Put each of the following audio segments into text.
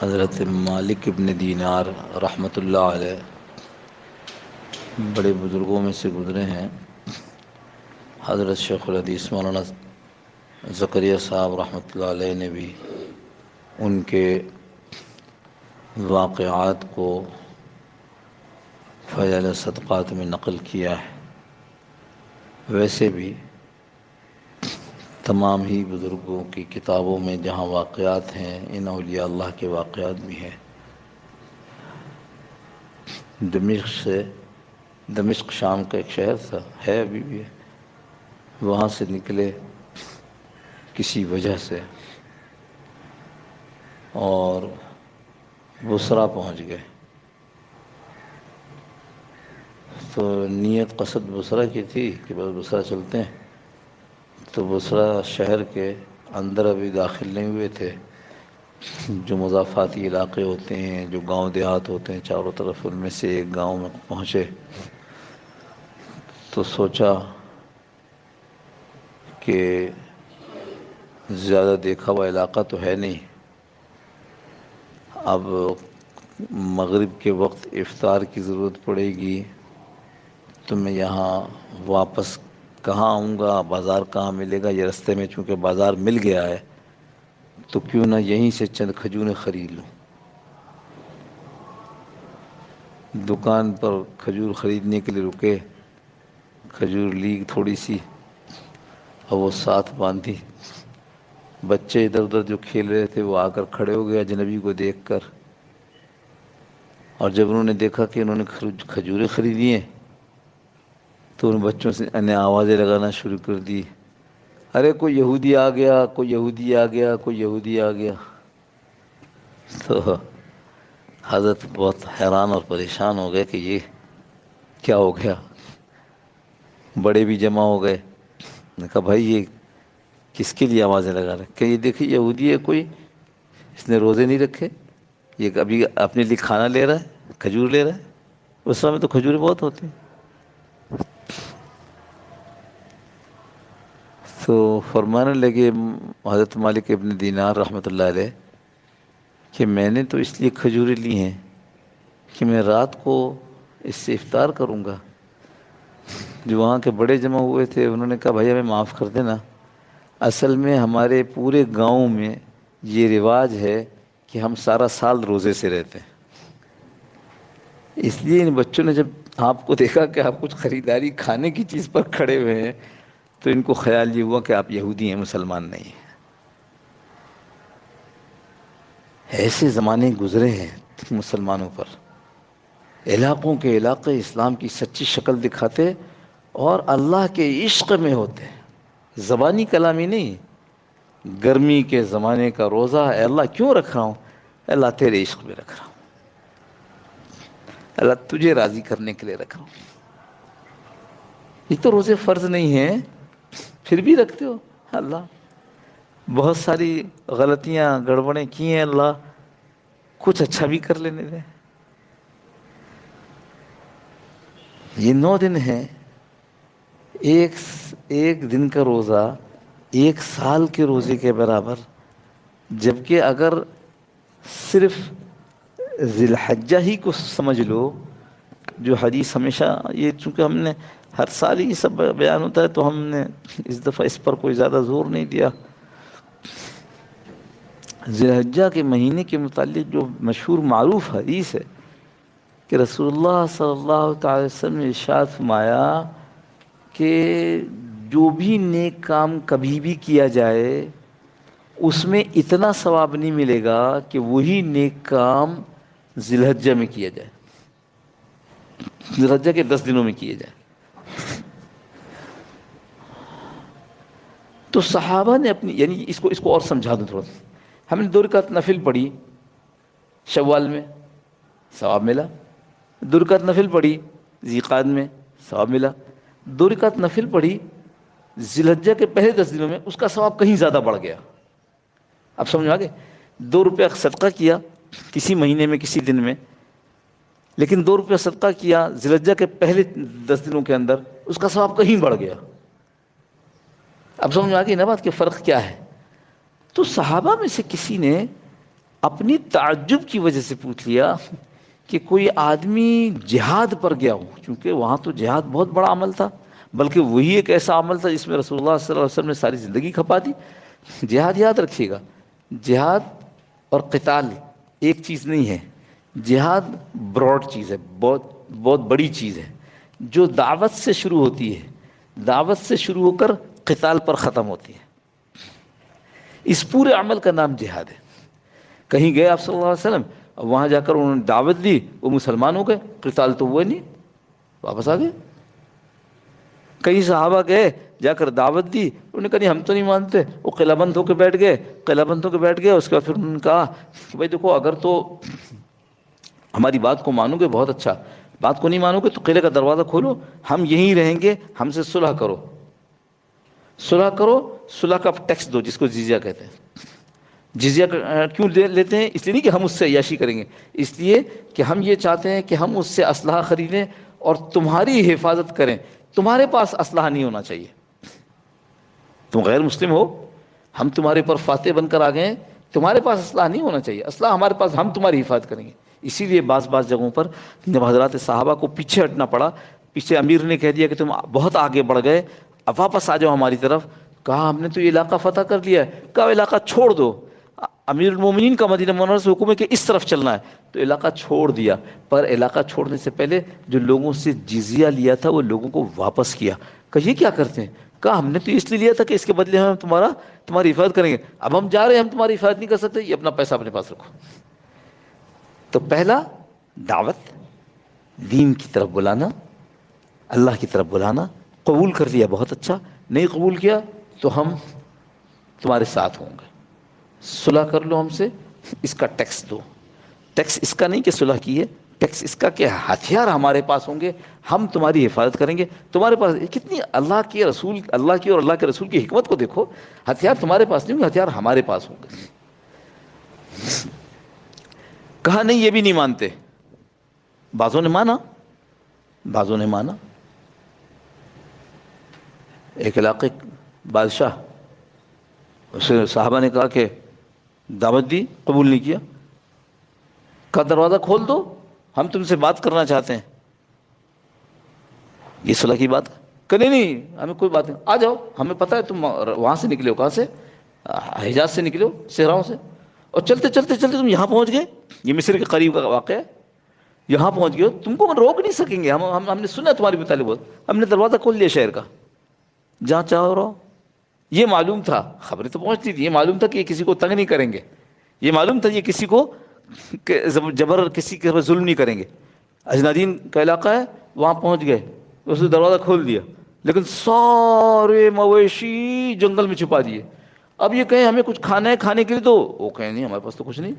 حضرت مالک ابن دینار رحمۃ اللہ علیہ بڑے بزرگوں میں سے گزرے ہیں۔ حضرت شیخ الحدیث مولانا زکریا صاحب رحمۃ اللہ علیہ نے بھی ان کے واقعات کو فضائل صدقات میں نقل کیا ہے۔ ویسے بھی تمام ہی بزرگوں کی کتابوں میں جہاں واقعات ہیں، ان اولیاء اللہ کے واقعات بھی ہیں۔ دمشق شام کا ایک شہر تھا، ہے ابھی بھی ہے۔ وہاں سے نکلے کسی وجہ سے اور بصرہ پہنچ گئے، تو نیت قصد بصرہ کی تھی کہ بس بصرہ چلتے ہیں۔ تو بصرہ شہر کے اندر ابھی داخل نہیں ہوئے تھے۔ جو مضافاتی علاقے ہوتے ہیں، جو گاؤں دیہات ہوتے ہیں چاروں طرف، ان میں سے ایک گاؤں میں پہنچے تو سوچا کہ زیادہ دیکھا ہوا علاقہ تو ہے نہیں، اب مغرب کے وقت افطار کی ضرورت پڑے گی تو میں یہاں واپس کہاں آؤں گا، بازار کہاں ملے گا؟ یہ رستے میں چونکہ بازار مل گیا ہے تو کیوں نہ یہیں سے چند کھجوریں خرید لوں۔ دکان پر کھجور خریدنے کے لیے رکے، کھجور لی تھوڑی سی اور وہ ساتھ باندھی۔ بچے ادھر ادھر جو کھیل رہے تھے وہ آ کر کھڑے ہو گئے اجنبی کو دیکھ کر، اور جب انہوں نے دیکھا کہ انہوں نے کھجوریں خریدی ہیں تو ان بچوں نے آوازیں لگانا شروع کر دی، ارے کوئی یہودی آ گیا، کوئی یہودی آ گیا، کوئی یہودی آ گیا۔ تو حضرت بہت حیران اور پریشان ہو گئے کہ یہ کیا ہو گیا۔ بڑے بھی جمع ہو گئے۔ نے کہا بھائی یہ کس کے لیے آوازیں لگا رہے؟ کہ یہ دیکھیے یہودی ہے کوئی، اس نے روزے نہیں رکھے، یہ ابھی اپنے لیے کھانا لے رہا ہے، کھجور لے رہا ہے۔ اس سمے تو کھجوریں بہت ہوتی ہیں۔ تو فرمانے لگے حضرت مالک ابن دینار رحمۃ اللہ علیہ کہ میں نے تو اس لیے کھجوریں لی ہیں کہ میں رات کو اس سے افطار کروں گا۔ جو وہاں کے بڑے جمع ہوئے تھے انہوں نے کہا بھائی ہمیں معاف کر دینا، اصل میں ہمارے پورے گاؤں میں یہ رواج ہے کہ ہم سارا سال روزے سے رہتے ہیں، اس لیے ان بچوں نے جب آپ کو دیکھا کہ آپ کچھ خریداری کھانے کی چیز پر کھڑے ہوئے ہیں تو ان کو خیال یہ ہوا کہ آپ یہودی ہیں، مسلمان نہیں ہیں۔ ایسے زمانے گزرے ہیں مسلمانوں پر، علاقوں کے علاقے اسلام کی سچی شکل دکھاتے اور اللہ کے عشق میں ہوتے، زبانی کلامی نہیں۔ گرمی کے زمانے کا روزہ، اے اللہ کیوں رکھ رہا ہوں؟ اے اللہ تیرے عشق میں رکھ رہا ہوں، اللہ تجھے راضی کرنے کے لیے رکھ رہا ہوں۔ یہ تو روزے فرض نہیں ہیں پھر بھی رکھتے ہو؟ اللہ بہت ساری غلطیاں گڑبڑیں کی ہیں، اللہ کچھ اچھا بھی کر لینے دیں۔ یہ 9 دن ہیں، ایک دن کا روزہ 1 سال کے روزے کے برابر، جبکہ اگر صرف ذی الحجہ ہی کو سمجھ لو، جو حدیث ہمیشہ یہ چونکہ ہم نے ہر سال یہ سب بیان ہوتا ہے تو ہم نے اس دفعہ اس پر کوئی زیادہ زور نہیں دیا۔ ذی الحجہ کے مہینے کے متعلق جو مشہور معروف حدیث ہے کہ رسول اللہ صلی اللہ تعالی وسلم نے ارشاد فرمایا کہ جو بھی نیک کام کبھی بھی کیا جائے اس میں اتنا ثواب نہیں ملے گا کہ وہی نیک کام ذی الحجہ میں کیا جائے، ذی الحجہ کے 10 دنوں میں کیے جائے۔ تو صحابہ نے اپنی، یعنی اس کو اور سمجھا دوں تھوڑا سا، ہم نے 2 رکعت نفل پڑھی شوال میں، ثواب ملا۔ 2 رکعت نفل پڑھی ذی القعدہ میں، ثواب ملا۔ 2 رکعت نفل پڑھی ذی الحجہ کے پہلے 10 دنوں میں، اس کا ثواب کہیں زیادہ بڑھ گیا۔ اب سمجھ آ گئے؟ 2 روپیہ صدقہ کیا کسی مہینے میں کسی دن میں، لیکن 2 روپیہ صدقہ کیا ذی الحجہ کے پہلے 10 دنوں کے اندر، اس کا ثواب کہیں بڑھ گیا۔ اب سمجھ میں آ گئی نا بات کہ فرق کیا ہے؟ تو صحابہ میں سے کسی نے اپنی تعجب کی وجہ سے پوچھ لیا کہ کوئی آدمی جہاد پر گیا ہو، چونکہ وہاں تو جہاد بہت بڑا عمل تھا، بلکہ وہی ایک ایسا عمل تھا جس میں رسول اللہ صلی اللہ علیہ وسلم نے ساری زندگی کھپا دی۔ جہاد یاد رکھیے گا، جہاد اور قتال ایک چیز نہیں ہے۔ جہاد براڈ چیز ہے، بہت بہت بڑی چیز ہے، جو دعوت سے شروع ہوتی ہے، دعوت سے شروع ہو کر قتال پر ختم ہوتی ہے۔ اس پورے عمل کا نام جہاد ہے۔ کہیں گئے آپ صلی اللہ علیہ وسلم، وہاں جا کر انہوں نے دعوت دی، وہ مسلمان ہو گئے، قتال تو ہوا نہیں، واپس آ گئے۔ کئی صحابہ گئے، جا کر دعوت دی، انہوں نے کہا نہیں ہم تو نہیں مانتے، وہ قلعہ بند ہو کے بیٹھ گئے، قلعہ بند ہو کے بیٹھ گئے۔ اس کے بعد پھر انہوں نے کہا کہ بھائی دیکھو، اگر تو ہماری بات کو مانو گے بہت اچھا، بات کو نہیں مانو گے تو قلعے کا دروازہ کھولو، ہم یہیں رہیں گے، ہم سے صلح کرو، صلح کرو، صلح کا ٹیکس دو، جس کو جزیہ کہتے ہیں۔ جزیہ کیوں لیتے ہیں؟ اس لیے نہیں کہ ہم اس سے عیاشی کریں گے، اس لیے کہ ہم یہ چاہتے ہیں کہ ہم اس سے اسلحہ خریدیں اور تمہاری حفاظت کریں۔ تمہارے پاس اسلحہ نہیں ہونا چاہیے، تم غیر مسلم ہو، ہم تمہارے پر فاتح بن کر آ گئے ہیں، تمہارے پاس اسلحہ نہیں ہونا چاہیے، اسلحہ ہمارے پاس، ہم تمہاری حفاظت کریں گے۔ اسی لیے بعض جگہوں پر جب حضرات صحابہ کو پیچھے ہٹنا پڑا، پیچھے امیر نے کہہ دیا کہ تم بہت آگے بڑھ گئے، اب واپس آ جاؤ ہماری طرف، کہا ہم نے تو یہ علاقہ فتح کر لیا ہے، کہا علاقہ چھوڑ دو۔ امیر المومنین کا مدینہ منورہ سے حکم ہے کہ اس طرف چلنا ہے، تو علاقہ چھوڑ دیا، پر علاقہ چھوڑنے سے پہلے جو لوگوں سے جزیہ لیا تھا وہ لوگوں کو واپس کیا۔ کہا یہ کیا کرتے ہیں؟ کہا ہم نے تو اس لیے لیا تھا کہ اس کے بدلے ہم تمہاری حفاظت کریں گے، اب ہم جا رہے ہیں، ہم تمہاری حفاظت نہیں کر سکتے، یہ اپنا پیسہ اپنے پاس رکھو۔ تو پہلا دعوت، دین کی طرف بلانا، اللہ کی طرف بلانا، قبول کر لیا بہت اچھا، نہیں قبول کیا تو ہم تمہارے ساتھ ہوں گے، صلح کر لو ہم سے، اس کا ٹیکس دو۔ ٹیکس اس کا نہیں کہ صلح کی ہے، ٹیکس اس کا کہ ہتھیار ہمارے پاس ہوں گے، ہم تمہاری حفاظت کریں گے۔ تمہارے پاس کتنی اللہ کی اور اللہ کے رسول کی حکمت کو دیکھو، ہتھیار تمہارے پاس نہیں ہوں گے، ہتھیار ہمارے پاس ہوں گے۔ کہا نہیں یہ بھی نہیں مانتے، بعضوں نے مانا، بعضوں نے مانا۔ ایک علاقے بادشاہ، اسے صحابہ نے کہا کہ دعوت دی، قبول نہیں کیا، کہا دروازہ کھول دو، ہم تم سے بات کرنا چاہتے ہیں۔ یہ صلح کی بات کہ نہیں ہمیں کوئی بات نہیں، آ جاؤ، ہمیں پتہ ہے تم وہاں سے نکلے ہو، کہاں سے؟ حجاز سے نکلے ہو، صحراؤں سے، اور چلتے چلتے چلتے تم یہاں پہنچ گئے، یہ مصر کے قریب کا واقعہ ہے، یہاں پہنچ گئے ہو، تم کو ہم روک نہیں سکیں گے، ہم نے سنا تمہاری متعلق بہت، ہم نے دروازہ کھول لیا شہر کا، جہاں چاہو رہو۔ یہ معلوم تھا، خبریں تو پہنچتی تھی، یہ معلوم تھا کہ یہ کسی کو تنگ نہیں کریں گے، یہ معلوم تھا یہ کسی کو جبر، کسی کے ظلم نہیں کریں گے۔ اجنادین کا علاقہ ہے، وہاں پہنچ گئے، اس نے دروازہ کھول دیا، لیکن سارے مویشی جنگل میں چھپا دیے۔ اب یہ کہیں ہمیں کچھ کھانا ہے، کھانے کے لیے دو، وہ کہیں نہیں ہمارے پاس تو کچھ نہیں۔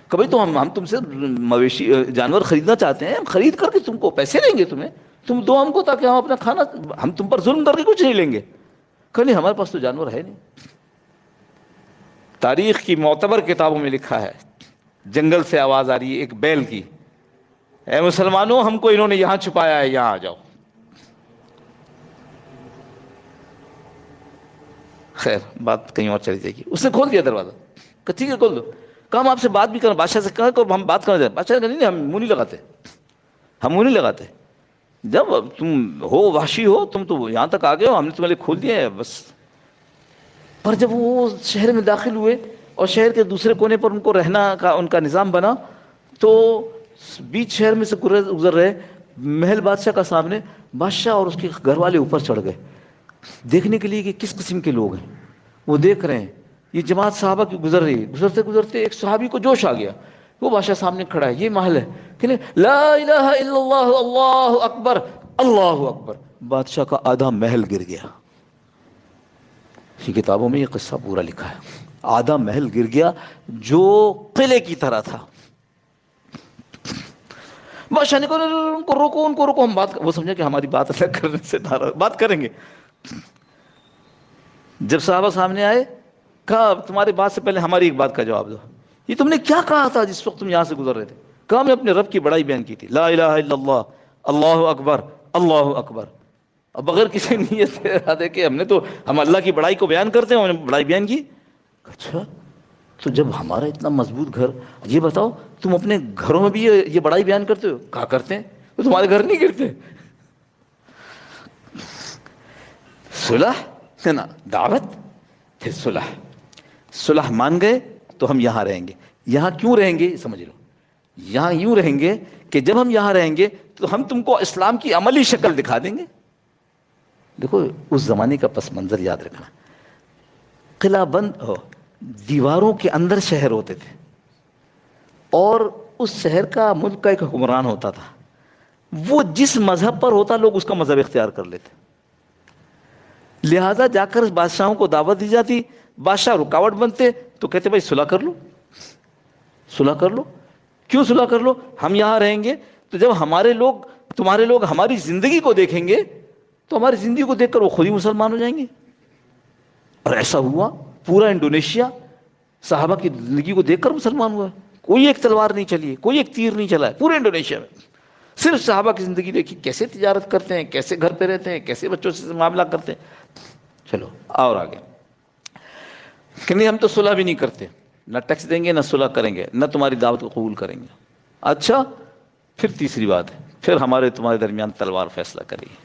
کہ بھائی تو ہم تم سے مویشی جانور خریدنا چاہتے ہیں، ہم خرید کر کے تم کو پیسے دیں گے، تم دو ہم کو، تاکہ ہم اپنا کھانا، ہم تم پر ظلم کر کے کچھ نہیں لیں گے۔ کہ نہیں ہمارے پاس تو جانور ہے نہیں۔ تاریخ کی معتبر کتابوں میں لکھا ہے، جنگل سے آواز آ رہی ہے ایک بیل کی، اے مسلمانوں ہم کو انہوں نے یہاں چھپایا ہے، یہاں آ جاؤ۔ خیر بات کہیں اور چلی جائے گی۔ اس نے کھول دیا دروازہ، کہ ٹھیک ہے کھول دو۔ کہا ہم آپ سے بات بھی کریں، بادشاہ سے کہا کہ ہم بات کرنا چاہتے ہیں۔ بادشاہ نے کہا نہیں ہم منہ نہیں لگاتے، ہم منہ نہیں لگاتے، جب تم ہو وحشی ہو، تم تو یہاں تک آ گئے ہو، ہم نے تمہارے لیے کھول دیا ہے بس۔ پر جب وہ شہر میں داخل ہوئے اور شہر کے دوسرے کونے پر ان کو رہنا کا ان کا نظام بنا، تو بیچ شہر میں سے گزر رہے، محل بادشاہ کا سامنے، بادشاہ اور اس کے گھر والے اوپر چڑھ گئے دیکھنے کے لیے کہ کس قسم کے لوگ ہیں۔ وہ دیکھ رہے ہیں، یہ جماعت صحابہ کی گزر رہی ہے، گزرتے گزرتے ایک صحابی کو جوش آ گیا، وہ بادشاہ سامنے کھڑا ہے، یہ محل ہے، کہ لا الہ الا اللہ، اللہ اکبر، اللہ اکبر، بادشاہ کا آدھا محل گر گیا۔ کتابوں میں یہ قصہ پورا لکھا ہے، آدھا محل گر گیا جو قلعے کی طرح تھا۔ بادشاہ نے کہا ان کو روکو، ہم بات، وہ سمجھا کہ ہماری بات الگ کرنے سے بات کریں گے۔ جب صحابہ سامنے آئے، کہا تمہاری بات سے پہلے ہماری ایک بات کا جواب دو، یہ تم نے کیا کہا تھا جس وقت تم یہاں سے گزر رہے تھے؟ کہا میں اپنے رب کی بڑائی بیان کی تھی، لا الہ الا اللہ، اللہ اکبر، اللہ اکبر، اب بغیر کسی نیت سے ارادے کہ ہم اللہ کی بڑائی کو بیان کرتے ہیں، ہم نے بڑائی بیان کی۔ اچھا تو جب ہمارا اتنا مضبوط گھر، یہ بتاؤ تم اپنے گھروں میں بھی یہ بڑائی بیان کرتے ہو؟ کہا کرتے ہیں، تو تمہارے گھر نہیں گرتے؟ صلح ہے نا، دعوت پھر صلح. صلح مان گئے تو ہم یہاں رہیں گے. یہاں کیوں رہیں گے سمجھ لو. یہاں یوں رہیں گے کہ جب ہم یہاں رہیں گے تو ہم تم کو اسلام کی عملی شکل دکھا دیں گے. دیکھو اس زمانے کا پس منظر یاد رکھنا. قلعہ بند ہو، دیواروں کے اندر شہر ہوتے تھے، اور اس شہر کا ملک کا ایک حکمران ہوتا تھا. وہ جس مذہب پر ہوتا لوگ اس کا مذہب اختیار کر لیتے. لہذا جا کر بادشاہوں کو دعوت دی جاتی، بادشاہ رکاوٹ بنتے تو کہتے بھائی صلح کر لو، صلح کر لو. کیوں صلح کر لو؟ ہم یہاں رہیں گے تو جب ہمارے لوگ، تمہارے لوگ ہماری زندگی کو دیکھیں گے تو ہماری زندگی کو دیکھ کر وہ خود ہی مسلمان ہو جائیں گے. اور ایسا ہوا. پورا انڈونیشیا صحابہ کی زندگی کو دیکھ کر مسلمان ہوا. کوئی ایک تلوار نہیں چلی ہے، کوئی ایک تیر نہیں چلا ہے پورے انڈونیشیا میں. صرف صحابہ کی زندگی دیکھی، کیسے تجارت کرتے ہیں، کیسے گھر پہ رہتے ہیں، کیسے بچوں سے معاملہ کرتے ہیں. چلو اور آگے کہ نہیں ہم تو صلح بھی نہیں کرتے، نہ ٹیکس دیں گے، نہ صلح کریں گے، نہ تمہاری دعوت کو قبول کریں گے. اچھا پھر تیسری بات ہے، پھر ہمارے تمہارے درمیان تلوار فیصلہ کرے گی.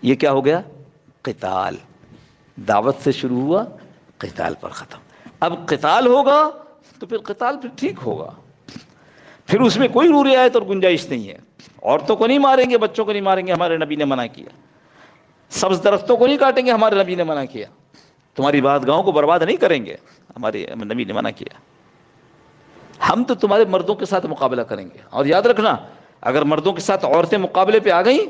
یہ کیا ہو گیا؟ قتال. دعوت سے شروع ہوا، قتال پر ختم. اب قتال ہوگا تو پھر قتال پھر ٹھیک ہوگا، پھر اس میں کوئی رو رعایت اور گنجائش نہیں ہے. عورتوں کو نہیں ماریں گے، بچوں کو نہیں ماریں گے، ہمارے نبی نے منع کیا. سبز درختوں کو نہیں کاٹیں گے، ہمارے نبی نے منع کیا. تمہاری بات گاؤں کو برباد نہیں کریں گے، ہمارے نبی نے منع کیا. ہم تو تمہارے مردوں کے ساتھ مقابلہ کریں گے. اور یاد رکھنا اگر مردوں کے ساتھ عورتیں مقابلے پہ آ گئیں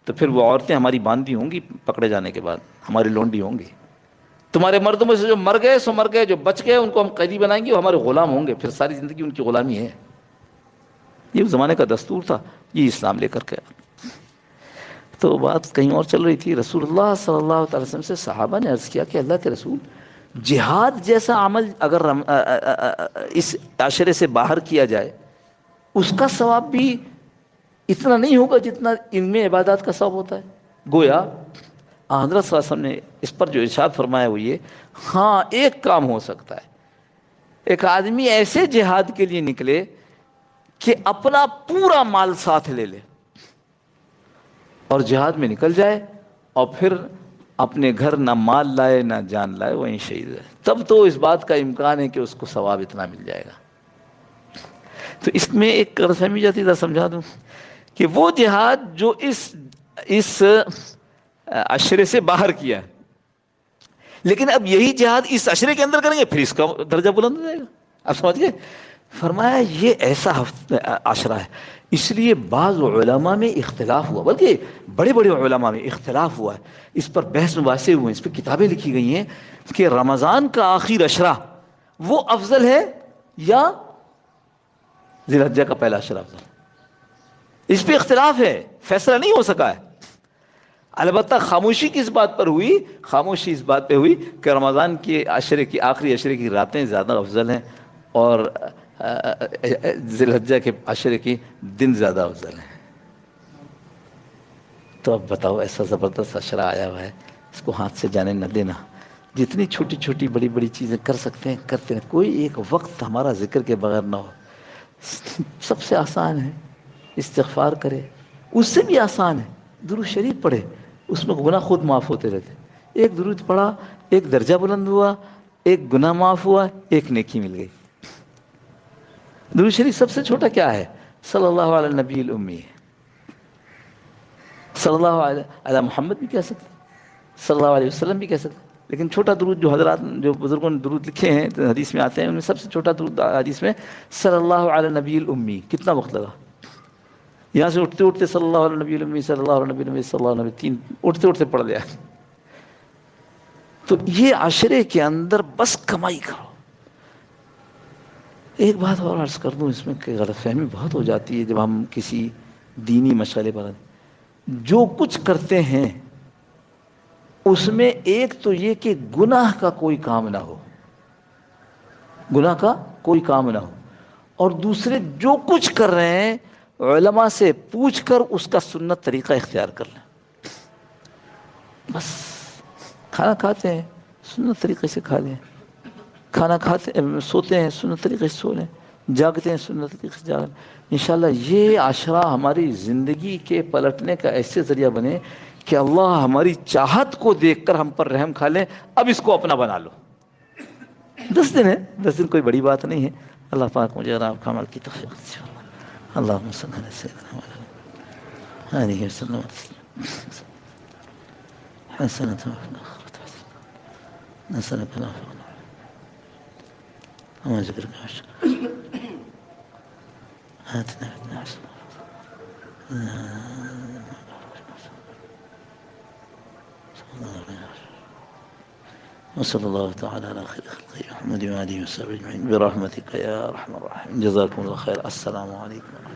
تو پھر وہ عورتیں ہماری باندھی ہوں گی، پکڑے جانے کے بعد ہماری لونڈی ہوں گی. تمہارے مردوں میں سے جو مر گئے سو مر گئے، جو بچ گئے ان کو ہم قیدی بنائیں گے، وہ ہمارے غلام ہوں گے، پھر ساری زندگی ان کی غلامی ہے. یہ اس زمانے کا دستور تھا، یہ اسلام لے کر کے. تو بات کہیں اور چل رہی تھی. رسول اللہ صلی اللہ تعالی وسلم سے صحابہ نے عرض کیا کہ اللہ کے رسول، جہاد جیسا عمل اگر اس عشرے سے باہر کیا جائے اس کا ثواب بھی اتنا نہیں ہوگا جتنا ان میں عبادات کا ثواب ہوتا ہے. گویا حضرت صلی اللہ علیہ وسلم نے اس پر جو ارشاد فرمایا وہ یہ، ہاں ایک کام ہو سکتا ہے، ایک آدمی ایسے جہاد کے لیے نکلے کہ اپنا پورا مال ساتھ لے لے اور جہاد میں نکل جائے، اور پھر اپنے گھر نہ مال لائے نہ جان لائے، وہیں شہید ہے. تب تو اس بات کا امکان ہے کہ اس کو ثواب اتنا مل جائے گا. تو اس میں ایک غلط فہمی جاتی تھا، سمجھا دوں کہ وہ جہاد جو اس عشرے سے باہر کیا، لیکن اب یہی جہاد اس عشرے کے اندر کریں گے پھر اس کا درجہ بلند ہو جائے گا. اب سمجھ گئے؟ فرمایا یہ ایسا عشرہ ہے، اس لیے بعض علماء میں اختلاف ہوا، بلکہ بڑے بڑے علماء میں اختلاف ہوا ہے، اس پر بحث مباحثے ہوئے ہیں، اس پہ کتابیں لکھی گئی ہیں کہ رمضان کا آخر عشرہ وہ افضل ہے یا ذی الحجہ کا پہلا عشرہ افضل. اس پہ اختلاف ہے، فیصلہ نہیں ہو سکا ہے. البتہ خاموشی کس بات پر ہوئی؟ خاموشی اس بات پہ ہوئی کہ رمضان کے عشرے کی آخری عشرے کی راتیں زیادہ افضل ہیں اور ذی الحجہ کے عشرے کی دن زیادہ افضل ہیں. تو اب بتاؤ ایسا زبردست عشرہ آیا ہوا ہے، اس کو ہاتھ سے جانے نہ دینا. جتنی چھوٹی چھوٹی بڑی بڑی چیزیں کر سکتے ہیں کرتے ہیں، کوئی ایک وقت ہمارا ذکر کے بغیر نہ ہو. سب سے آسان ہے استغفار کرے، اس سے بھی آسان ہے درود شریف پڑھے، اس میں گناہ خود معاف ہوتے رہتے. ایک درود پڑھا، ایک درجہ بلند ہوا، ایک گناہ معاف ہوا، ایک نیکی مل گئی. درود شریف سب سے چھوٹا کیا ہے؟ صلی اللہ علی النبی الامی. صلی اللہ علی محمد بھی کہہ سکتے، صلی اللہ علیہ وسلم بھی کہہ سکتے، لیکن چھوٹا درود جو حضرات جو بزرگوں نے درود لکھے ہیں حدیث میں آتے ہیں، ان میں سب سے چھوٹا درود حدیث میں صلی اللہ علی النبی الامی. کتنا وقت لگا؟ یہاں سے اٹھتے اٹھتے صلی اللہ علیہ نبی الامی، صلی اللہ علیہ نبی الامی، صلی اللہ علیہ نبی، تین اٹھتے اٹھتے پڑھ لیا. تو یہ عشرے کے اندر بس کمائی کرو. ایک بات اور عرض کر دوں، اس میں کہ غلط فہمی بہت ہو جاتی ہے جب ہم کسی دینی مسئلے پر جو کچھ کرتے ہیں اس میں ایک تو یہ کہ گناہ کا کوئی کام نہ ہو، گناہ کا کوئی کام نہ ہو، اور دوسرے جو کچھ کر رہے ہیں علماء سے پوچھ کر اس کا سنت طریقہ اختیار کر لیں. بس کھانا کھاتے ہیں سنت طریقے سے کھا لیں، کھانا کھاتے سوتے ہیں سنت طریقے سے سو لیں، جاگتے ہیں سنت طریقے سے جاگیں. انشاءاللہ یہ عشرہ ہماری زندگی کے پلٹنے کا ایسے ذریعہ بنے کہ اللہ ہماری چاہت کو دیکھ کر ہم پر رحم کھا لیں. اب اس کو اپنا بنا لو. 10 دن ہے، 10 دن کوئی بڑی بات نہیں ہے. اللہ پاک مجھے اور آپ کا عمل کی توفیق دے. اللہم صلی علی سیدنا محمد آلہ وسلم حسنة نسألك العافية وما ذكرك آتنا في الدنيا حسنة وصلى الله تعالى على خير خلقه محمد وآله وصحبه أجمعين برحمتك يا أرحم الراحمين. جزاكم الله خير. السلام عليكم.